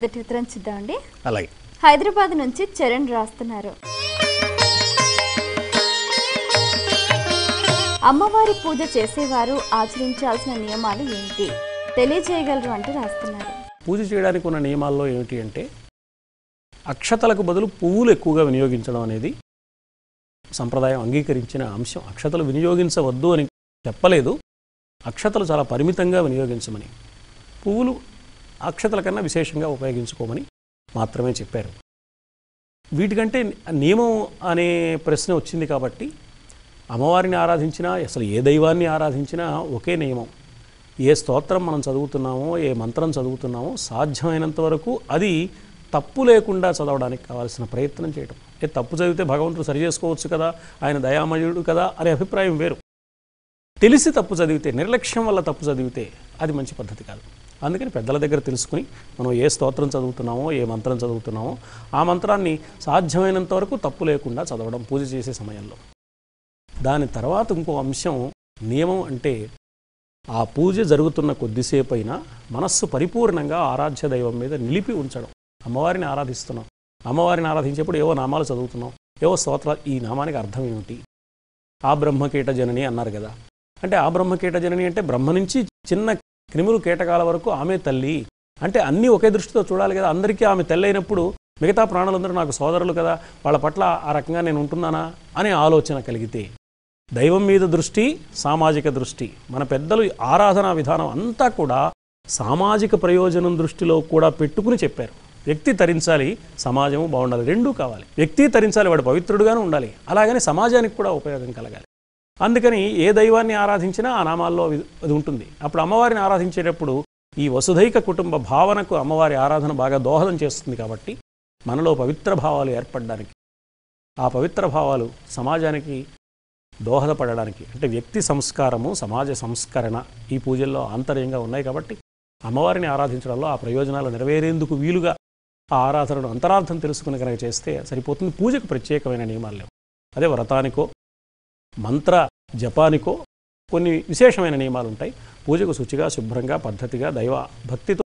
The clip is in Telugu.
మొదటి ఉత్తరం చూద్దామండి. అలాగే హైదరాబాద్ నుంచి చరణ్ రాస్తున్నారు. అమ్మవారి పూజ చేసేవారు ఆచరించాల్సిన నియమాలు ఏంటి తెలియజేయగలరు అంటూ రాస్తున్నారు. పూజ చేయడానికి ఉన్న నియమాల్లో ఏమిటి అంటే అక్షతలకు బదులు పువ్వులు ఎక్కువగా వినియోగించడం అనేది సంప్రదాయం అంగీకరించిన అంశం. అక్షతలు వినియోగించవద్దు అని చెప్పలేదు, అక్షతలు చాలా పరిమితంగా వినియోగించమని, పువ్వులు అక్షతల కన్నా విశేషంగా ఉపయోగించుకోమని మాత్రమే చెప్పారు. వీటికంటే నియమం అనే ప్రశ్న వచ్చింది కాబట్టి అమ్మవారిని ఆరాధించినా అసలు ఏ దైవాన్ని ఆరాధించినా ఒకే నియమం. ఏ స్తోత్రం మనం చదువుతున్నామో, ఏ మంత్రం చదువుతున్నామో సాధ్యమైనంత వరకు అది తప్పు లేకుండా చదవడానికి కావాల్సిన ప్రయత్నం చేయడం. తప్పు చదివితే భగవంతుడు సరి చేసుకోవచ్చు కదా, ఆయన దయామయుడు కదా అనే అభిప్రాయం వేరు. తెలిసి తప్పు చదివితే, నిర్లక్ష్యం వల్ల తప్పు చదివితే అది మంచి పద్ధతి కాదు. అందుకని పెద్దల దగ్గర తెలుసుకుని మనం ఏ స్తోత్రం చదువుతున్నామో, ఏ మంత్రం చదువుతున్నామో ఆ మంత్రాన్ని సాధ్యమైనంత వరకు తప్పు లేకుండా చదవడం పూజ చేసే సమయంలో. దాని తర్వాత ఇంకో అంశం నియమం అంటే ఆ పూజ జరుగుతున్న కొద్దిసేపు అయినా మనస్సు పరిపూర్ణంగా ఆరాధ్య దైవం మీద నిలిపి ఉంచడం. అమ్మవారిని ఆరాధిస్తున్నాం, అమ్మవారిని ఆరాధించేప్పుడు ఏవో నామాలు చదువుతున్నాం, ఏవో స్తోత్రాలు. ఈ నామానికి అర్థం ఏమిటి? ఆ బ్రహ్మకీట జనని అన్నారు కదా, అంటే ఆ బ్రహ్మకీట జనని అంటే బ్రహ్మ నుంచి చిన్న క్రిములు కీటకాల వరకు ఆమె తల్లి అంటే అన్నీ ఒకే దృష్టితో చూడాలి కదా. అందరికీ ఆమె తల్లి అయినప్పుడు మిగతా ప్రాణులందరూ నాకు సోదరులు కదా, వాళ్ళ పట్ల ఆ రకంగా నేను ఉంటున్నానా అనే ఆలోచన కలిగితే దైవం మీద దృష్టి, సామాజిక దృష్టి. మన పెద్దలు ఆరాధనా విధానం అంతా కూడా సామాజిక ప్రయోజనం దృష్టిలో కూడా పెట్టుకుని చెప్పారు. వ్యక్తి తరించాలి, సమాజము బాగుండాలి, రెండూ కావాలి. వ్యక్తి తరించాలి, వాడు పవిత్రుడుగానే ఉండాలి, అలాగని సమాజానికి కూడా ఉపయోగం కలగాలి. అందుకని ఏ దైవాన్ని ఆరాధించినా ఆ నామాల్లో అది ఉంటుంది. అప్పుడు అమ్మవారిని ఆరాధించేటప్పుడు ఈ వసుధైక కుటుంబ భావనకు అమ్మవారి ఆరాధన బాగా దోహదం చేస్తుంది. కాబట్టి మనలో పవిత్ర భావాలు ఏర్పడడానికి, ఆ పవిత్ర భావాలు సమాజానికి దోహదపడడానికి, అంటే వ్యక్తి సంస్కారము, సమాజ సంస్కరణ ఈ పూజల్లో ఆంతర్యంగా ఉన్నాయి. కాబట్టి అమ్మవారిని ఆరాధించడంలో ఆ ప్రయోజనాలు నెరవేరేందుకు వీలుగా ఆ ఆరాధనను అంతరార్థం తెలుసుకుని కనుక చేస్తే సరిపోతుంది. పూజకు ప్రత్యేకమైన నియమాలు లేవు. అదే వ్రతానికో మంత్ర జపానికో కొన్ని విశేషమైన నియమాలు ఉంటాయి. పూజకు శుచిగా, శుభ్రంగా, పద్ధతిగా, దైవ భక్తితో